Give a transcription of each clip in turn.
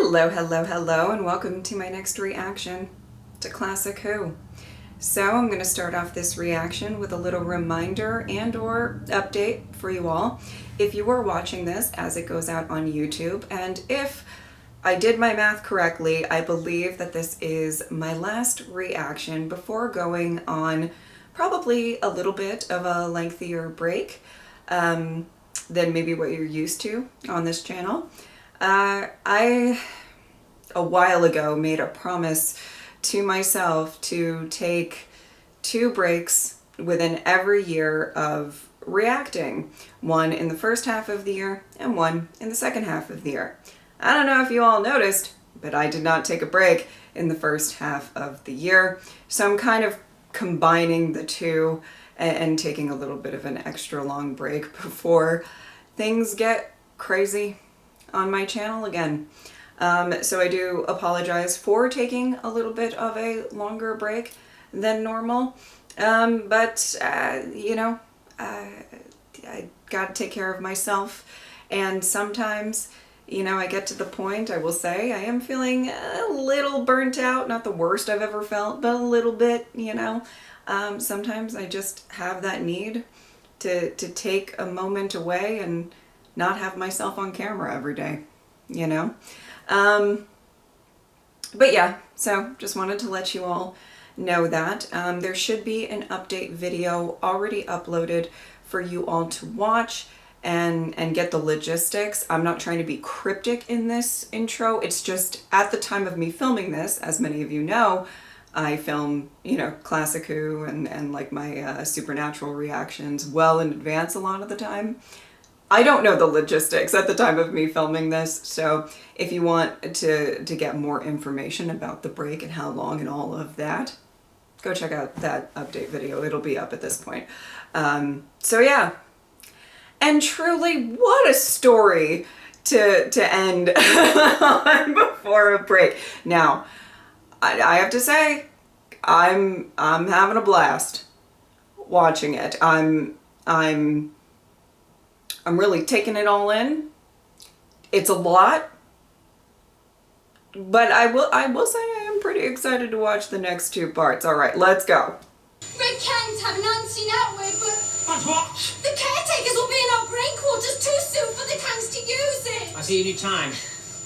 Hello, hello, hello, and welcome to my next reaction to Classic Who. So I'm going to start off this reaction with a little reminder and or update for you all. If you are watching this as it goes out on YouTube, and if I did my math correctly, I believe that this is my last reaction before going on probably a little bit of a lengthier break than maybe what you're used to on this channel. I, a while ago, made a promise to myself to take 2 breaks within every year of reacting. One in the first half of the year and one in the second half of the year. I don't know if you all noticed, but I did not take a break in the first half of the year. So I'm kind of combining the two and taking a little bit of an extra long break before things get crazy on my channel again. So I do apologize for taking a little bit of a longer break than normal. But you know, I gotta take care of myself. And sometimes, you know, I get to the point, I will say, I am feeling a little burnt out. Not the worst I've ever felt, but a little bit, you know. Sometimes I just have that need to take a moment away and not have myself on camera every day, you know? But yeah, so just wanted to let you all know that. There should be an update video already uploaded for you all to watch and get the logistics. I'm not trying to be cryptic in this intro. It's just at the time of me filming this, as many of you know, I film, you know, Classic Who and like my supernatural reactions well in advance a lot of the time. I don't know the logistics at the time of me filming this, so if you want to get more information about the break and how long and all of that, go check out that update video. It'll be up at this point. So yeah. And truly, what a story to end on before a break. Now, I have to say, I'm having a blast watching it. I'm really taking it all in. It's a lot, but I will say I am pretty excited to watch the next 2 parts. All right, let's go. Red Cannons have an unseen outward, But what? the caretakers will be in our brain quarters too soon for the tanks to use it. I see you need time.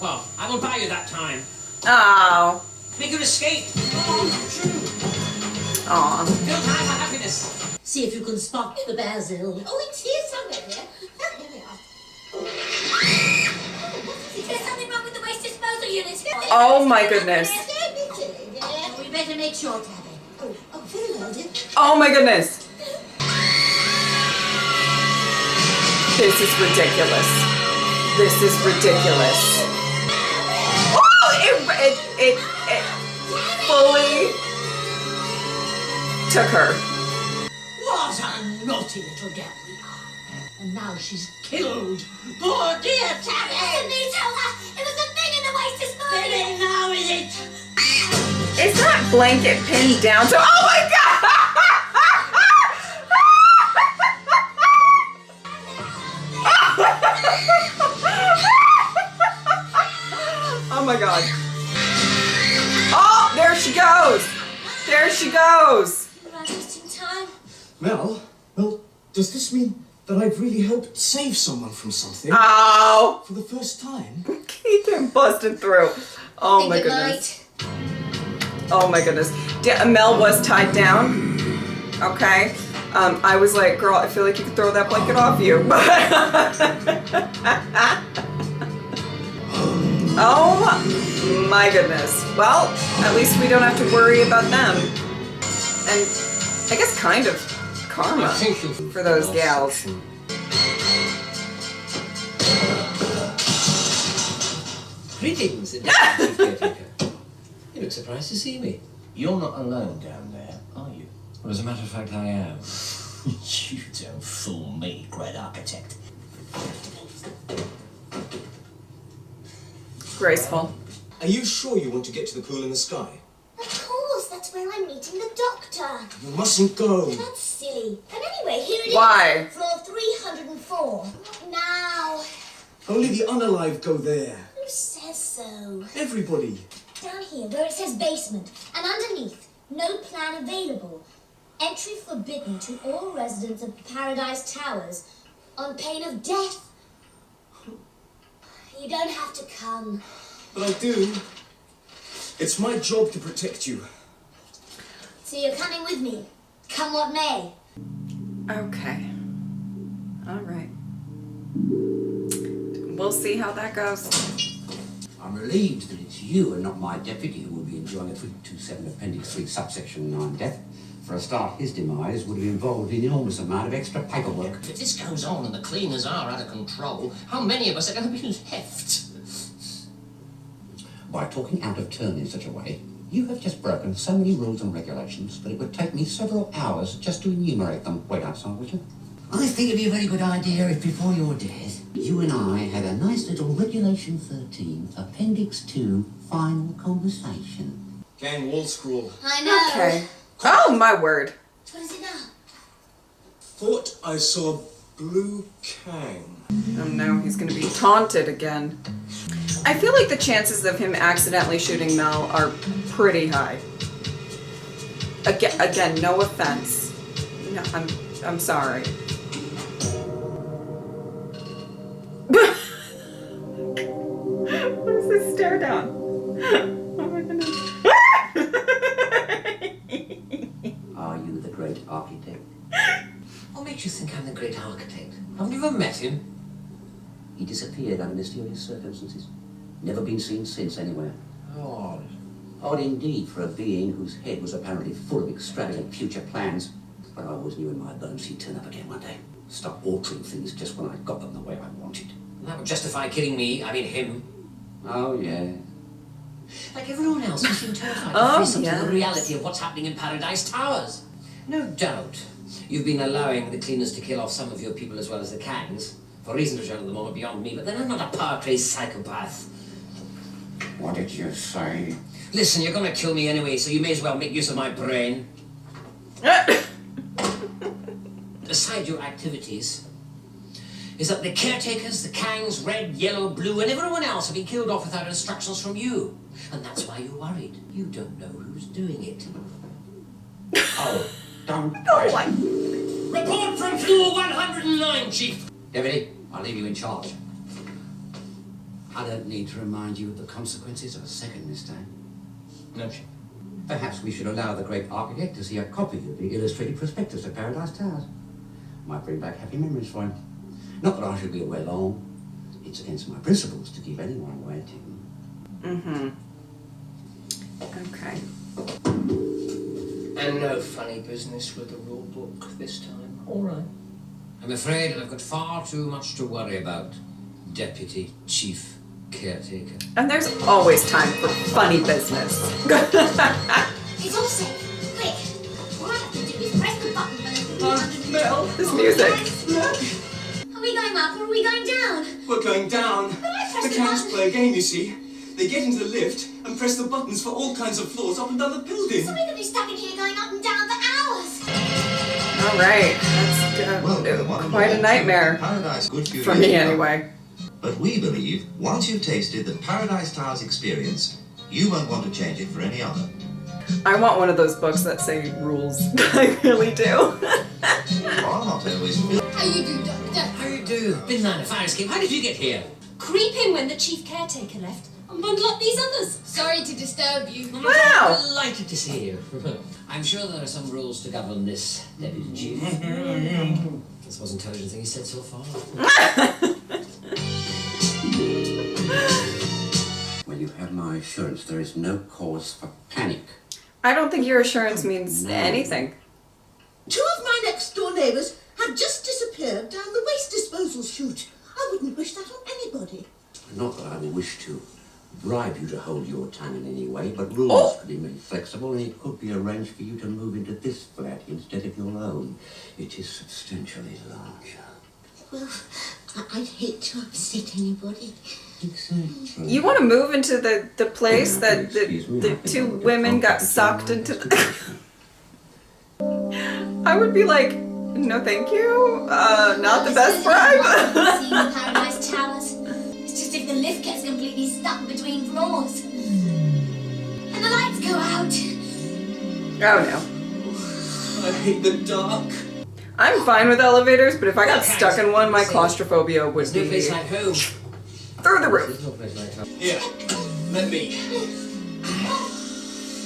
Well, I will buy you that time. Oh. Make your escape. Aw. Build time for happiness. See if you can spot the basil. Oh, it's here somewhere. Here we are. Is there something wrong with the waste disposal units? Oh my goodness. We better make sure, Tabby. Oh, very loaded. Oh my goodness. This is ridiculous. This is ridiculous. Oh, it fully took her. What a naughty little girl we are. And now she's killed. Poor dear Tabby. It was a thing in the waste disposal unit. Then now is it? Is that blanket pinned down to? Oh my god! Oh my god. Oh, there she goes. There she goes. Right, just in time. Well, does this mean that I've really helped save someone from something? Oh. For the first time? Keith came busting through. Oh my goodness. Oh my goodness. Mel was tied down. Okay. I was like, girl, I feel like you could throw that blanket off you. Oh my goodness. Well, at least we don't have to worry about them. And I guess kind of karma for those gals. Greetings, caretaker. You look surprised to see me. You're not alone down there, are you? Well, as a matter of fact, I am. You don't fool me, great architect. Graceful. Are you sure you want to get to the pool in the sky? Of course, that's where I'm meeting the doctor. You mustn't go. That's silly. And anyway, here it is. Why? Floor 304. Not now. Only the unalive go there. Who says so? Everybody. Down here where it says basement, and underneath, no plan available. Entry forbidden to all residents of Paradise Towers on pain of death. You don't have to come. But I do. It's my job to protect you. So you're coming with me, come what may. Okay. All right. We'll see how that goes. I'm relieved that it's you and not my deputy who will be enjoying a 327 Appendix 3 subsection 9 death. For a start, his demise would have involved an enormous amount of extra paperwork. If this goes on and the cleaners are out of control, how many of us are going to be left? By talking out of turn in such a way, you have just broken so many rules and regulations that it would take me several hours just to enumerate them. Wait outside, would you? I think it'd be a very good idea if before your death, you and I had a nice little Regulation 13, Appendix 2, final conversation. Gang wall scroll. I know. Okay. Oh, my word. What is it now? Thought I saw Blue Kang. Oh no, he's gonna be taunted again. I feel like the chances of him accidentally shooting Mel are pretty high. Again, no offense. No, I'm sorry. What is this stare down? Oh my goodness. Are you the great architect? What makes you think I'm the great architect? Haven't you ever met him? He disappeared under mysterious circumstances. Never been seen since anywhere. Odd. Odd indeed for a being whose head was apparently full of extravagant future plans. But I always knew in my bones he'd turn up again one day. Stop altering things just when I got them the way I wanted. And that would justify killing me, I mean him. Oh, yeah. Like everyone else, you seem terrified Oh, to face up to yes. the reality of what's happening in Paradise Towers. No doubt, you've been allowing the cleaners to kill off some of your people as well as the Kangs, for reasons which are at the moment beyond me, but then I'm not a power-crazed psychopath. What did you say? Listen, you're gonna kill me anyway, so you may as well make use of my brain. Aside your activities, is that the caretakers, the Kangs, red, yellow, blue, and everyone else have been killed off without instructions from you. And that's why you're worried. You don't know who's doing it. Oh, don't. Report from floor 109, Chief. Deputy, I'll leave you in charge. I don't need to remind you of the consequences of a second mistake. No, Chief. Perhaps we should allow the great architect to see a copy of the illustrated prospectus of Paradise Towers. Might bring back happy memories for him. Not that I should be away long. It's against my principles to keep anyone waiting. Mm-hmm. Okay. And no funny business with the rule book this time. All right. I'm afraid I've got far too much to worry about, Deputy Chief Caretaker. And there's always time for funny business. It's all safe. Quick. All I have to do is press the button for the 300 This music. Are we going up or are we going down? We're going down. I pressed The the Kangs button. play a game, you see. They get into the lift and press the buttons for all kinds of floors up and down the building. So we're going to be stuck in here going up and down for hours. All right. That's quite a nightmare. Paradise good for you. For me, anyway. But we believe once you've tasted the Paradise Towers experience, you won't want to change it for any other. I want one of those books that say rules. I really do. You are not always How you do, Doctor? How you do? Bin man, a fire escape. How did you get here? Creeping when the chief caretaker left and bundled up these others. Sorry to disturb you. Wow. Delighted to see you. I'm sure there are some rules to govern this, Deputy Chief. That's the most intelligent thing he said so far. Well, you have my assurance there is no cause for panic. I don't think your assurance means anything. 2 of my next door neighbours have just disappeared down the waste disposal chute. I wouldn't wish that on anybody. Not that I will wish to bribe you to hold your tongue in any way, but rules could be made flexible and it could be arranged for you to move into this flat instead of your own. It is substantially larger. Well, I'd hate to upset anybody. Exactly. You want to move into the place that Excuse me, the I think two I'll get women got contact sucked with into my the... I would be like, no thank you. Not the best bribe. Seeing the Paradise Towers. It's just if the lift gets completely stuck. stuck between floors. And the lights go out. Oh no. I hate the dark. I'm fine with elevators, but if I got stuck in one, my claustrophobia would There's no be place like home. through the roof. There's no place like home. Here, let me.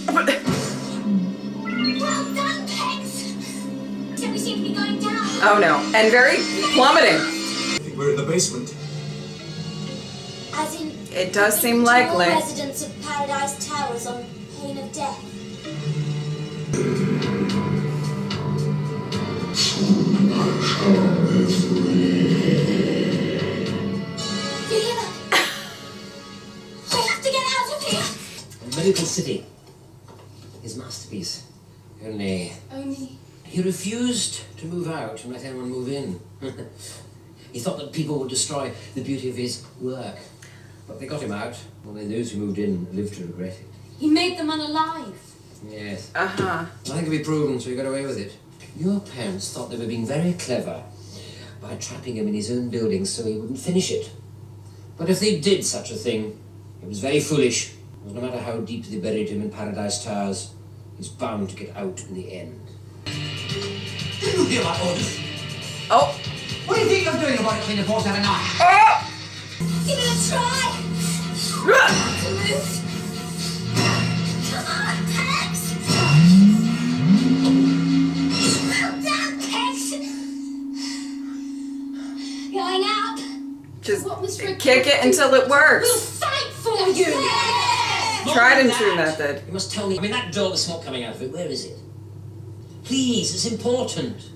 Well done, Pex! Except we seem to be going down. Oh no. And very plummeting. I think we're in the basement. As in, It does seem to likely. all residents of Paradise Towers on pain of death. Vivian! We have to get out of here! Miracle City. His masterpiece. Only he refused to move out and let anyone move in. He thought that people would destroy the beauty of his work. But they got him out. Only those who moved in lived to regret it. He made them unalive. Yes. Uh-huh. Nothing could be proven, so he got away with it. Your parents thought they were being very clever by trapping him in his own building so he wouldn't finish it. But if they did such a thing, it was very foolish. Because no matter how deep they buried him in Paradise Towers, he's bound to get out in the end. Did you hear my orders? Oh. What do you think you're doing about it, Cleaner 479? Oh! Give it a try! Ah! To move! Come on, Pex! Well done, Pex! Going up! Just What was Rick kick it until it We'll works. fight for you! Yeah! Tried and More than true that, method. You must tell me. I mean, that door, the smoke coming out of it, where is it? Please, it's important.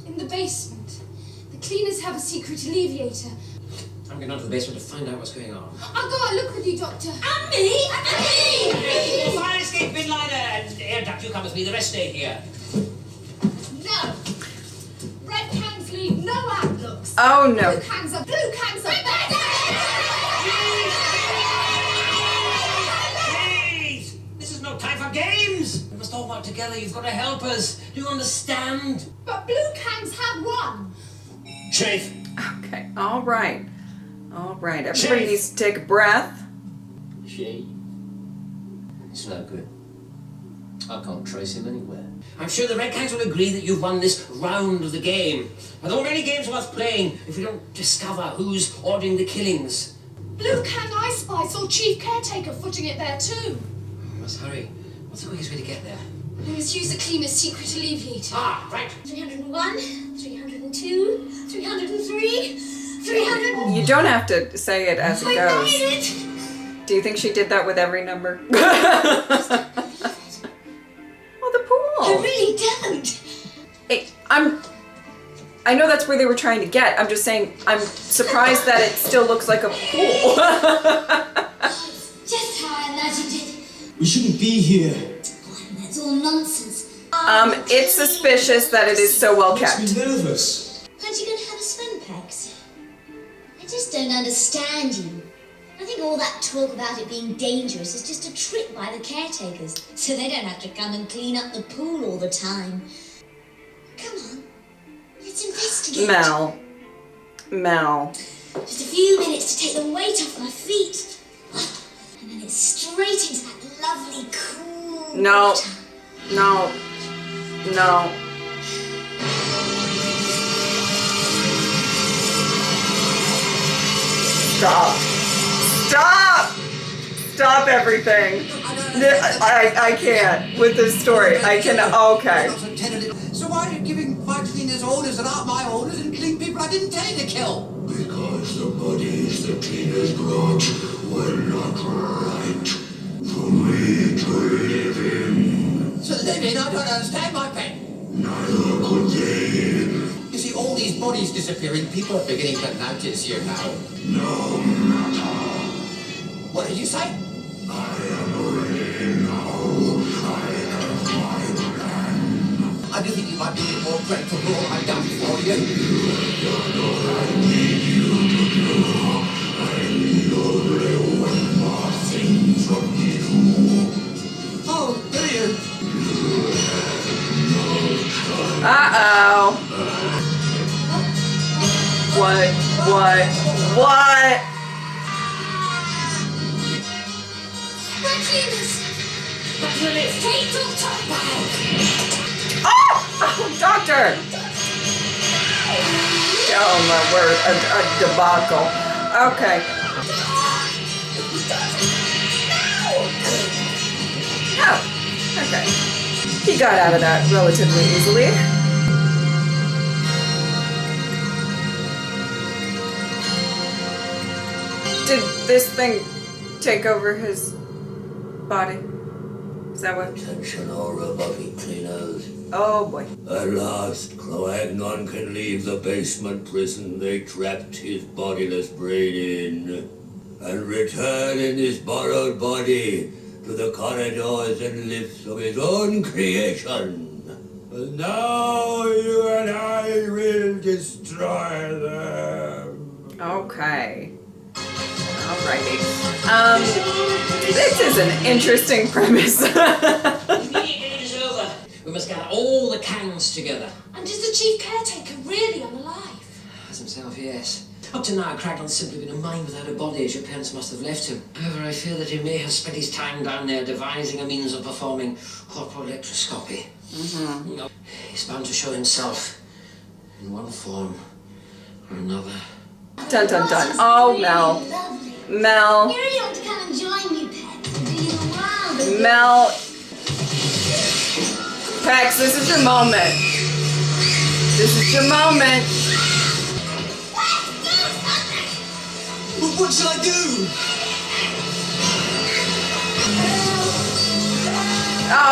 In the basement. The cleaners have a secret alleviator. I'm going down to the basement to find out what's going on. I'll go and look with you, Doctor. And me! And me! Fire escape, bin liner, and air duct, you come with me. The rest stay here. No! Red cans leave no outlooks. Oh no. Blue cans are better! Please! This is no time for games! We must all work together. You've got to help us. Do you understand? But blue cans have won. Chief! Okay. All right. All right. Everybody Chief. needs to take a breath. She. It's no good. I can't trace him anywhere. I'm sure the Red Kangs will agree that you've won this round of the game. But there won't be any games worth playing if we don't discover who's ordering the killings. Blue can I spy saw Chief Caretaker footing it there too. We must hurry. What's the quickest way to get there? We must use the cleaner's secret alleviator. Ah, right. 301, 302, 303, 300. You don't have to say it as it I goes. made it! Do you think she did that with every number? Oh, the I pool. really don't. Hey, I know that's where they were trying to get. I'm just saying, I'm surprised that it still looks like a pool. Just how I imagined it. We shouldn't be here. That's all nonsense. It's suspicious that it is so well Makes kept. me nervous. Aren't you going to have a swim, Pex? I just don't understand you. I think all that talk about it being dangerous is just a trick by the caretakers, so they don't have to come and clean up the pool all the time. Come on, let's investigate. Mel. Just a few minutes to take the weight off my feet. And then it's straight into that lovely, cool No. water. No. Stop everything. I can't with this story. I can. Okay. So why are you giving my cleaners orders that aren't my orders and killing people I didn't tell you to kill? Because the bodies the cleaners brought were not right for me to live in. To live in? I don't understand, my pet. Neither could they. You see, all these bodies disappearing, people are beginning to notice you now. No matter. What did you say? I am ready now. I have my plan. I do think you might be a bit more grateful for all I've done for you. You have done all I need you to do. I need only one more thing from you. Oh, brilliant. Uh-oh. What? cleaners! Back to the lift! Hey, Doctor! Oh! Oh, Doctor! Oh my word, a debacle. Okay. Oh, okay. He got out of that relatively easily. Did this thing take over his body? Is that what? Attention all robotic cleaners. Oh boy. At last, Cro-Magnon can leave the basement prison they trapped his bodiless brain in, and return in this borrowed body to the corridors and lifts of his own creation. And now you and I will destroy them. Okay. Alrighty. This is an interesting premise. The meeting is over. We must gather all the Kangs together. And is the chief caretaker really unalive? As himself, yes. Up to now, Craglon's simply been a mind without a body, as your parents must have left him. However, I fear that he may have spent his time down there devising a means of performing corporelectroscopy. Mm-hmm. You know, he's bound to show himself in one form or another. Dun dun dun. Oh, Mel. Mel. You really ought to come and join me, Pet. Do you the wild? Mel. Pex, this is your moment. This is your moment. What should I do?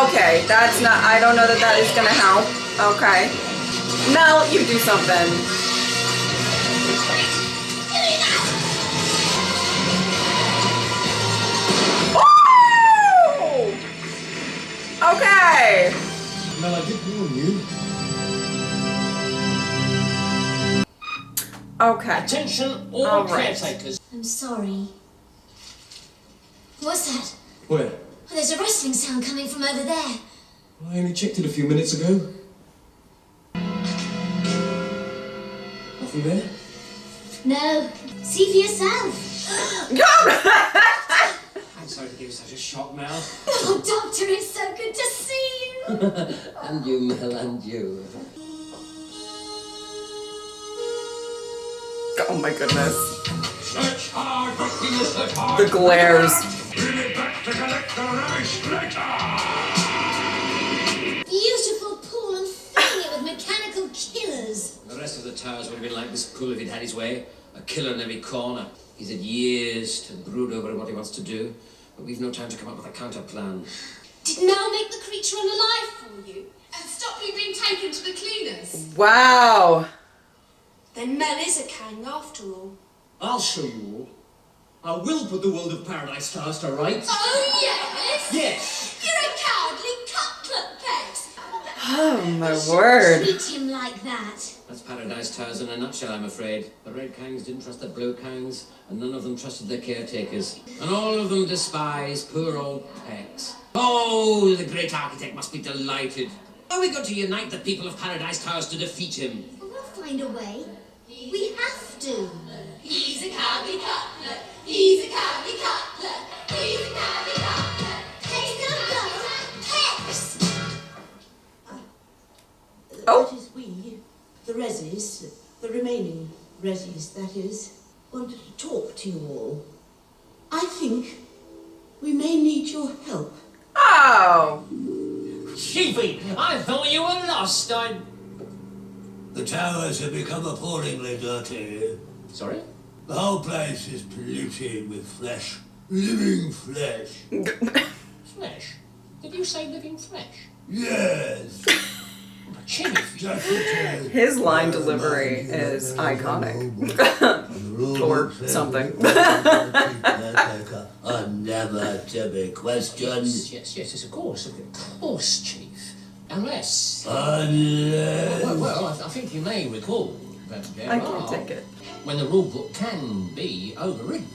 Okay, that's not, I don't know that that is gonna help. Okay. Mel, you do something. Oh! Okay. Mel, I did warn you. Okay. Attention, all All right. caretakers. I'm sorry. What's that? Where? Oh, there's a rustling sound coming from over there. I only checked it a few minutes ago. Nothing there? No. See for yourself. I'm sorry to give you such a shock, Mel. Oh, Doctor, it's so good to see you. And you, Mel, and you. Oh my goodness. Search hard, Buckingham, search hard. The glares. Bring it back to collect the rice later. Beautiful pool and filling it with mechanical killers. The rest of the towers would have been like this pool if he'd had his way. A killer in every corner. He's had years to brood over what he wants to do, but we've no time to come up with a counter plan. Did Mel make the creature unalive for you? And stop you being taken to the cleaners? Wow. Then Mel is a Kang after all. I'll show you all. I will put the world of Paradise Towers to rights. Oh, yes? Yes! You're a cowardly cutlet, Pex. Oh my You word. shouldn't treat him like that. That's Paradise Towers in a nutshell, I'm afraid. The Red Kangs didn't trust the Blue Kangs, and none of them trusted their caretakers. And all of them despise poor old Pex. Oh, the great architect must be delighted. Are we going to unite the people of Paradise Towers to defeat him? Well, we'll find a way. We have to. He's a cowardly cutlet. He's a cowardly cutlet. He's a cowardly cutlet. Hey, no, go. Pex! Oh. That is we, the Resis, the remaining Resis, that is, wanted to talk to you all. I think we may need your help. Oh. Chiefy, I thought you were lost. The towers have become appallingly dirty. Sorry? The whole place is polluted with flesh. Living flesh. Flesh? Did you say living flesh? Yes. Chief. His line delivery is iconic. Or something. Are never to be questioned. Yes, of course, Chief. Unless... Unless... Well, I think you may recall that there I are... can take it. When the rulebook can be overridden.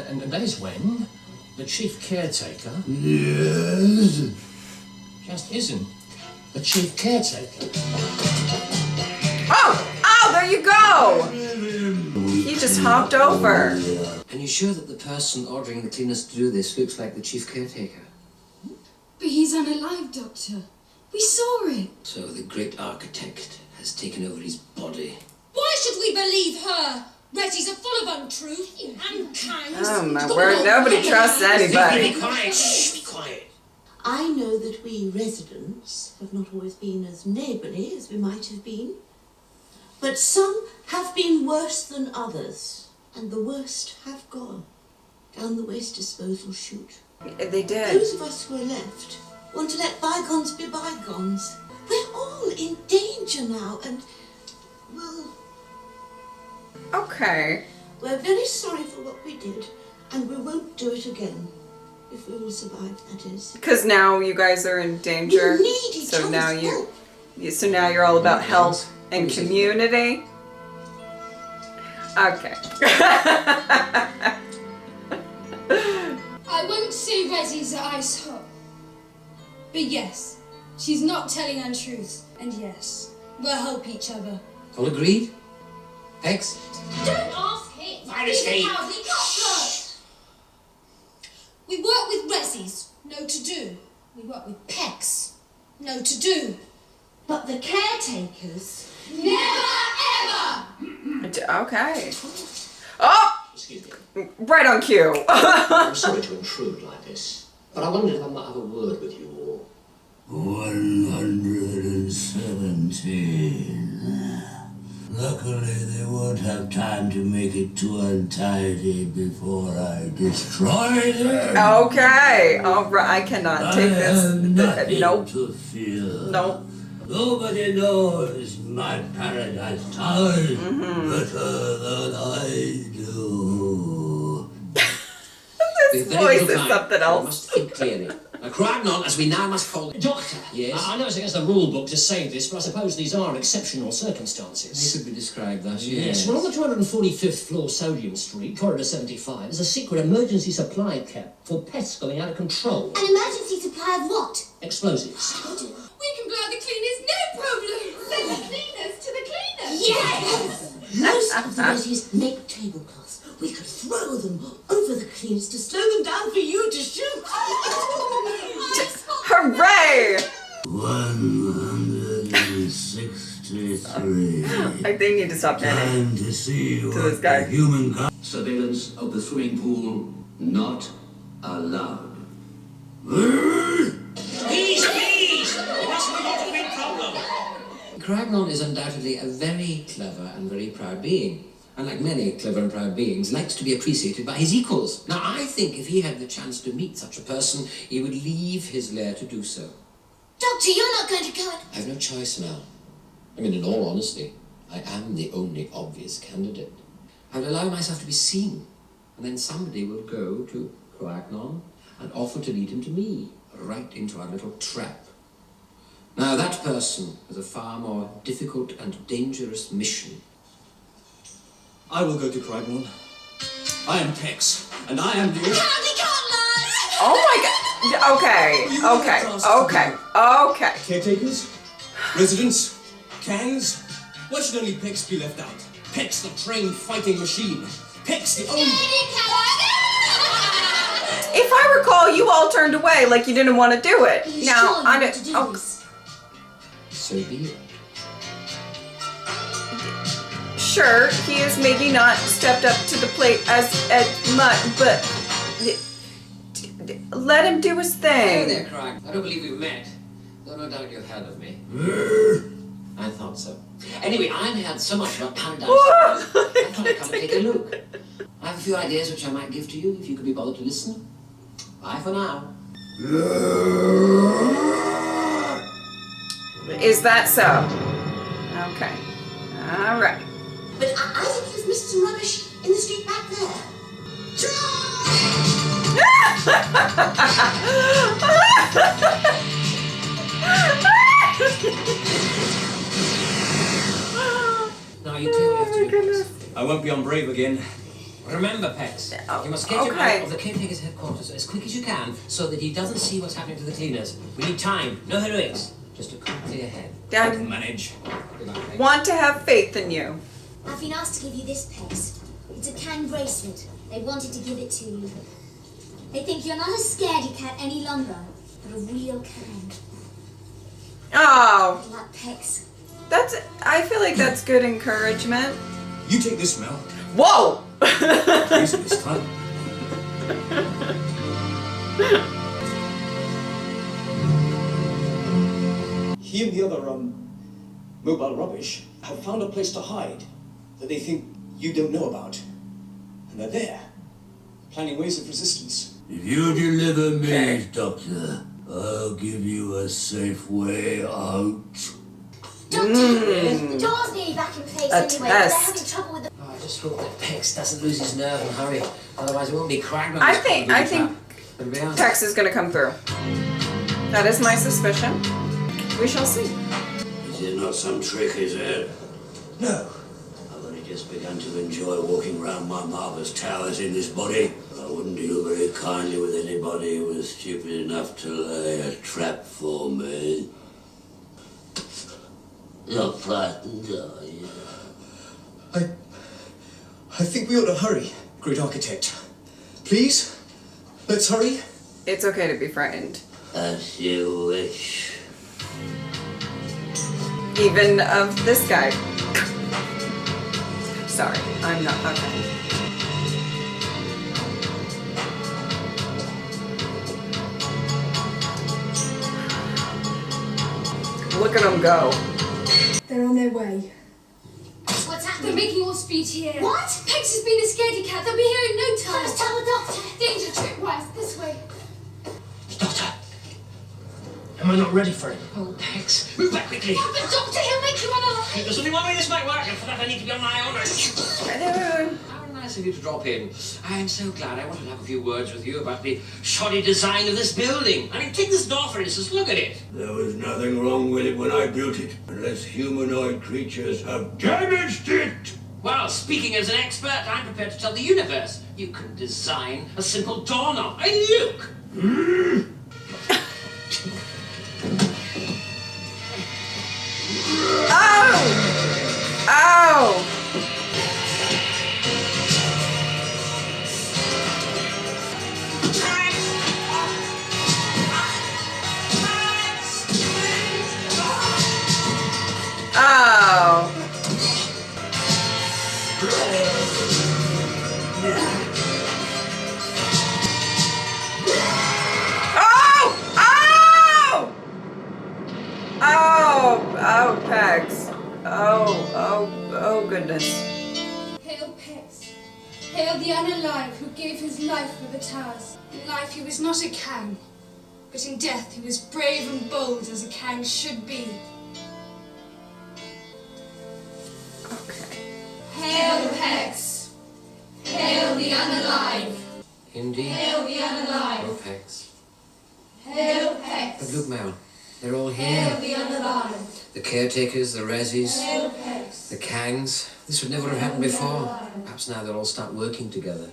And that is when the chief caretaker... Yes? Just isn't the chief caretaker. Oh! Oh, there you go! He just hopped over. And you sure that the person ordering the cleaners to do this looks like the chief caretaker? But he's unalive, Doctor. We saw it. So the great architect has taken over his body. Why should we believe her? Reggie's are full of untruth and kind. Oh my word, nobody trusts anybody. Be quiet. Shh, be quiet. I know that we residents have not always been as neighbourly as we might have been, but some have been worse than others, and the worst have gone down the waste disposal chute. They did. Those of us who are left want to let bygones be bygones. We're all in danger now, and, well, Okay. we're very sorry for what we did, and we won't do it again. If we all survive, that is. Because now you guys are in danger. We need each So now other's help. So now you're all about health and community. Okay. I won't say Reggie's are ice hot. But yes, she's not telling untruths. And yes, we'll help each other. All agreed? Pex? Don't ask him. Fire He's escape. a cowardly cockroach. We work with Rezzies, no to do. We work with Pecs, no to do. But the caretakers. Never ever! Okay. Oh! Excuse me. Right on cue. I'm sorry to intrude like this, but I wondered if I might have a word with you all. 117. Luckily, they won't have time to make it too untidy before I destroy them. Okay. All right. I cannot take I have nothing this. Nope. to fear. Nope. Nobody knows my paradise towers Mm-hmm. better than I do. This voice is something We else. must think clearly. Cragnon, as we now must call it. Doctor, Yes? I know it's against the rule book to say this, but I suppose these are exceptional circumstances. They could be described thus, Yes, well, on the 245th floor, Sodium Street, corridor 75, there's a secret emergency supply kept for pests going out of control. An emergency supply of what? Explosives. We can blow the cleaners, no problem. Send the cleaners to the cleaners. Yes! Most of the Rezzies make tablecloths. We could throw them over the cleaners to slow them down for you to shoot. Hooray! 163. They need to stop that. Time to see this what guy. the human god. Surveillance of the swimming pool not allowed. Peace, peace! That's not a big problem. Cragnon is undoubtedly a very clever and very proud being. And like many clever and proud beings, likes to be appreciated by his equals. Now, I think if he had the chance to meet such a person, he would leave his lair to do so. Doctor, you're not going to go and... I have no choice now. I mean, in all honesty, I am the only obvious candidate. I will allow myself to be seen, and then somebody will go to Cragnon and offer to lead him to me, right into our little trap. Now, that person has a far more difficult and dangerous mission. I will go to Cragnon. I am Pex, and I am the... Cowardly cutlers! Oh my god. Okay. Caretakers? Residents? Kangs? Why should only Pex be left out? Pex, the trained fighting machine. Pex, the only... If I recall, you all turned away like you didn't want to do it. Are you Now, sure you I want to do don't. this? So be it. Sure, he has maybe not stepped up to the plate as much, but let him do his Hello thing. there, Crag. I don't believe we've met, though no doubt you've heard of me. I thought so. Anyway, I've heard so much about Paradise. I thought I'd come and take a look. I have a few ideas which I might give to you if you could be bothered to listen. Bye for now. Is that so? Okay. All right. But I think you've missed some rubbish in the street back there. Now you tell me what you have to do. I won't be on Brave again. Remember, Pex, you must get him Okay. out of the caretaker's headquarters as quick as you can so that he doesn't see what's happening to the cleaners. We need time, no heroics. Just a quickly ahead. I Manage. Good luck, Pex. want to have faith in you. I've been asked to give you this, Pex. It's a Kang bracelet. They wanted to give it to you. They think you're not a scaredy cat any longer, but a real Kang. Oh, Like Pex. I feel like that's good encouragement. You take this, Mel. Whoa! Easy this time. He and the other, mobile rubbish have found a place to hide that they think you don't know about. And they're there, planning ways of resistance. If you deliver me, Doctor, I'll give you a safe way out. Doctor, the door's nearly back in place anyway, but they're test. having trouble with the... Oh, I just hope that Pex doesn't lose his nerve and hurry. Otherwise it won't be cracked on I this think computer. Pex is gonna come through. That is my suspicion. We shall see. Is it not some trick, is it? No. I've only just begun to enjoy walking around my marvellous towers in this body. I wouldn't deal very kindly with anybody who was stupid enough to lay a trap for me. You're frightened, are you? I think we ought to hurry, Great Architect. Please, let's hurry. It's okay to be frightened. As you wish. Even of this guy. Sorry, I'm not okay. Look at them go. They're on their way. What's They're happening? making all speed here. What? Pex has been a scaredy cat. They'll be here in no time. Let's tell the doctor. Danger, Tripwise. This way. Doctor, am I not ready for it? Oh, Pex, move back quickly. Oh, but Doctor, he'll make you unalive. There's only one way this might work, and for that I need to be on my own. How nice of you to drop in. I am so glad. I wanted to have a few words with you about the shoddy design of this building. I mean, take this door, for instance. Look at it. There was nothing wrong with it when I built it, unless humanoid creatures have damaged it. Well, speaking as an expert, I'm prepared to tell the universe. You can design a simple doorknob. And look! Oh! Oh! Oh! Oh! Oh, Pex. Oh, goodness. Hail Pex. Hail the unalive who gave his life for the towers. In life he was not a Kang, but in death he was brave and bold as a Kang should be. Okay. Hail Pex. Hail the unalive. Indeed. Hail the unalive. Oh, Pex. Hail But Pex. look, Mel. They're all Hail here. the unalive. The caretakers, the Rezzies, Hail Pex. the Kangs. This would never have happened before. Perhaps now they'll all start working together.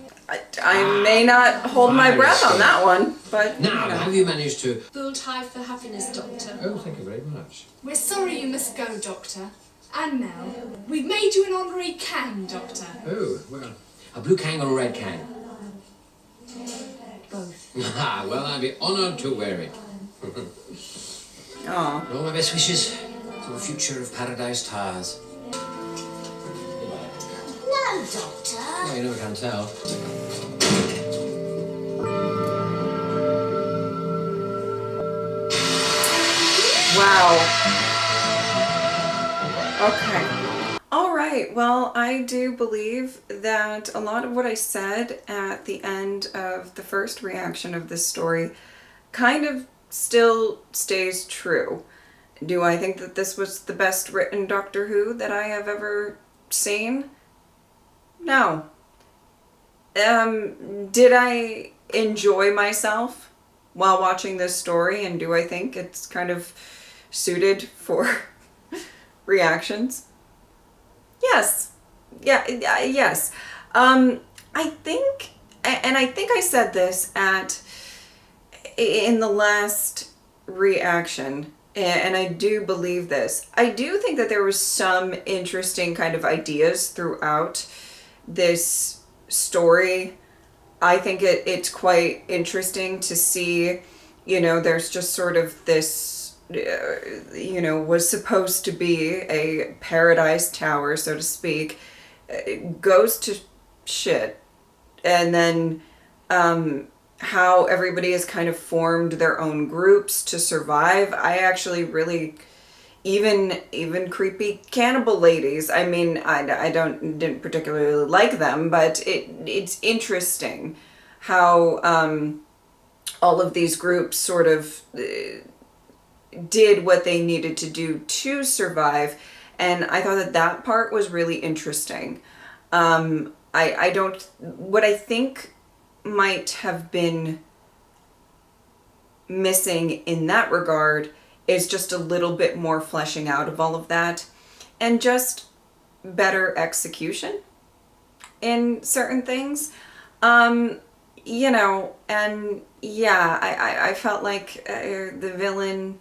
I may not hold my breath on that one, but Now, you know. have you managed to... Build high for happiness, Doctor. Oh, thank you very much. We're sorry you must go, Doctor. And Mel, we've made you an honorary Kang, Doctor. Oh, well. A blue Kang or a red Kang? Both. Ah, well, I'd be honoured to wear it. Aw. All my best wishes for the future of Paradise Towers. No, Doctor. Oh, you never can tell. Wow. Okay. All right. Well, I do believe that a lot of what I said at the end of the first reaction of this story kind of still stays true. Do I think that this was the best written Doctor Who that I have ever seen? No. Did I enjoy myself while watching this story, and do I think it's kind of suited for reactions? Yes. Yes. I think, and I think I said this in the last reaction, and I do believe this. I do think that there was some interesting kind of ideas throughout this story I think it's quite interesting to see, you know, there's just sort of this, you know, was supposed to be a paradise tower, so to speak, goes to shit. And then how everybody has kind of formed their own groups to survive. I actually really, even creepy cannibal ladies. I mean, I didn't particularly like them, but it's interesting how all of these groups sort of did what they needed to do to survive, and I thought that part was really interesting. I don't, what I think might have been missing in that regard is just a little bit more fleshing out of all of that, and just better execution in certain things. You know, and yeah, I felt like the villain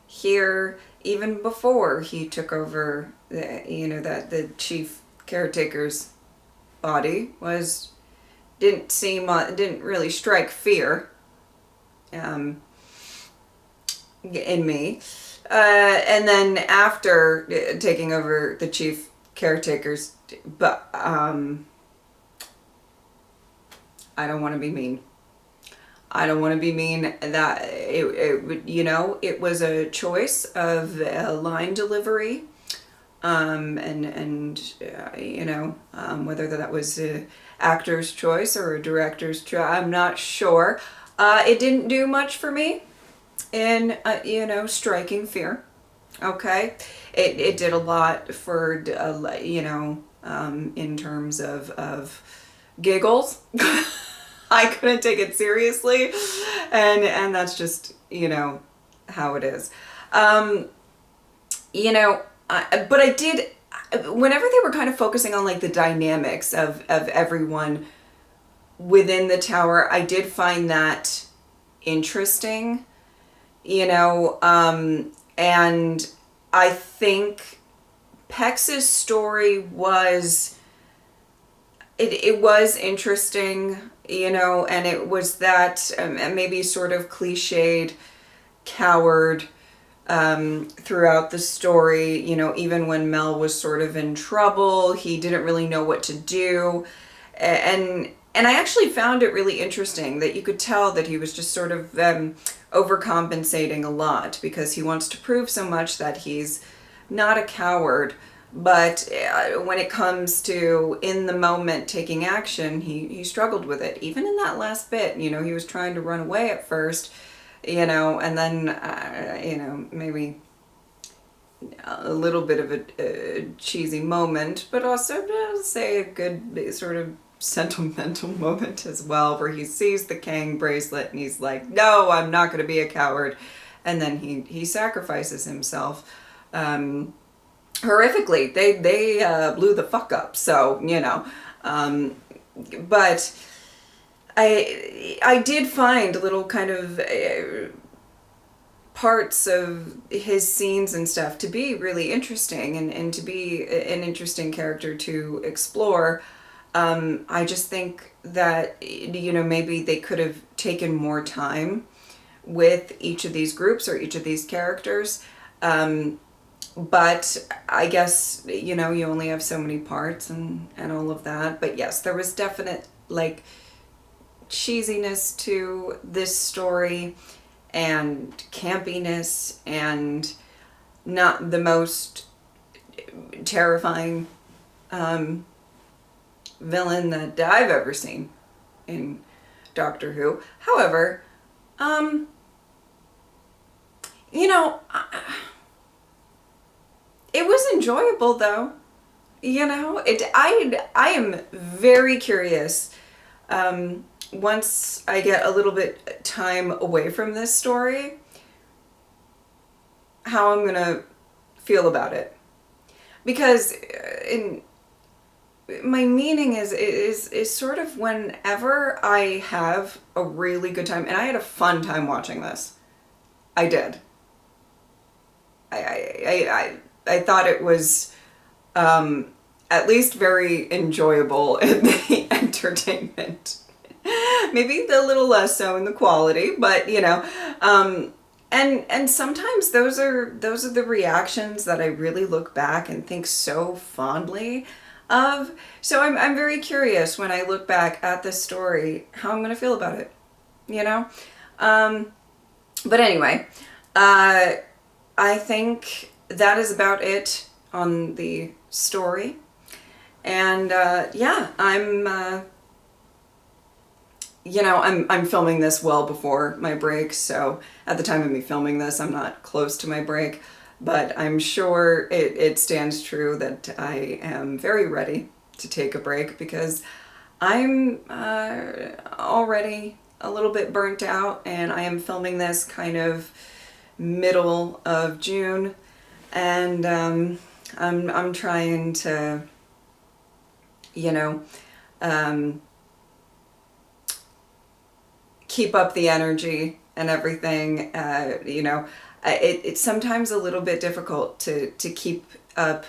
here, even before he took over, you know, that the chief caretaker's body, didn't really strike fear in me. And then after taking over the chief caretakers, but I don't want to be mean. I don't want to be mean. That it you know, it was a choice of line delivery, and you know, whether that was an actor's choice or a director's choice, I'm not sure. It didn't do much for me in you know, striking fear. Okay, it did a lot for you know, in terms of giggles. I couldn't take it seriously, and that's just, you know, how it is. You know, but I did, whenever they were kind of focusing on like the dynamics of everyone within the tower, I did find that interesting, you know, and I think Pex's story was, it was interesting, you know, and it was that maybe sort of cliched coward throughout the story, you know, even when Mel was sort of in trouble, he didn't really know what to do. And I actually found it really interesting that you could tell that he was just sort of overcompensating a lot, because he wants to prove so much that he's not a coward. But when it comes to in the moment taking action, he struggled with it. Even in that last bit, you know, he was trying to run away at first, you know, and then, you know, maybe a little bit of a cheesy moment, but also, say, a good sort of sentimental moment as well, where he sees the Kang bracelet and he's like, no, I'm not going to be a coward. And then he sacrifices himself. Horrifically. They blew the fuck up, so, you know, but I did find little kind of parts of his scenes and stuff to be really interesting, and to be an interesting character to explore. I just think that, you know, maybe they could have taken more time with each of these groups or each of these characters. But I guess, you know, you only have so many parts and all of that. But yes, there was definite, like, cheesiness to this story, and campiness, and not the most terrifying villain that I've ever seen in Doctor Who. However, you know, it was enjoyable though. You know, I am very curious, once I get a little bit time away from this story, how I'm gonna feel about it. Because my meaning is sort of whenever I have a really good time, and I had a fun time watching this. I did. I thought it was at least very enjoyable in the entertainment Maybe a little less so in the quality, but you know, and sometimes those are the reactions that I really look back and think so fondly of. So I'm very curious when I look back at this story how I'm gonna feel about it, you know. But anyway, I think that is about it on the story. And yeah, you know, I'm filming this well before my break, so at the time of me filming this, I'm not close to my break, but I'm sure it stands true that I am very ready to take a break because I'm already a little bit burnt out, and I am filming this kind of middle of June, and I'm trying to, you know, keep up the energy and everything. You know, it's sometimes a little bit difficult to keep up.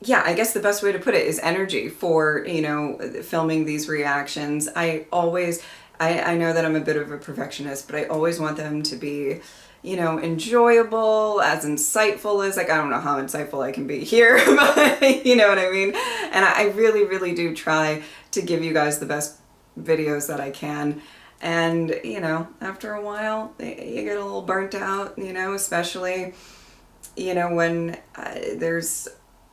Yeah, I guess the best way to put it is energy for, you know, filming these reactions. I know that I'm a bit of a perfectionist, but I always want them to be, you know, enjoyable, as insightful as, like, I don't know how insightful I can be here, but you know what I mean? And I really, really do try to give you guys the best videos that I can. And, you know, after a while, you get a little burnt out, you know, especially, you know, when there's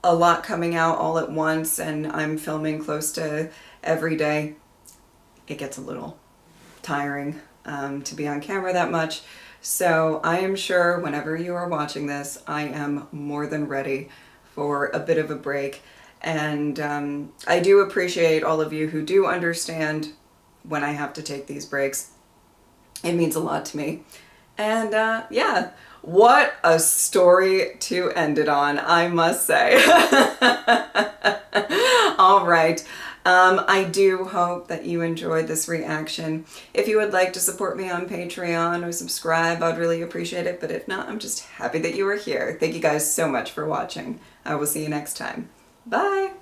a lot coming out all at once and I'm filming close to every day. It gets a little tiring to be on camera that much. So I am sure whenever you are watching this, I am more than ready for a bit of a break. And I do appreciate all of you who do understand when I have to take these breaks. It means a lot to me. And yeah, what a story to end it on, I must say. All right. I do hope that you enjoyed this reaction. If you would like to support me on Patreon or subscribe, I'd really appreciate it. But if not, I'm just happy that you are here. Thank you guys so much for watching. I will see you next time. Bye.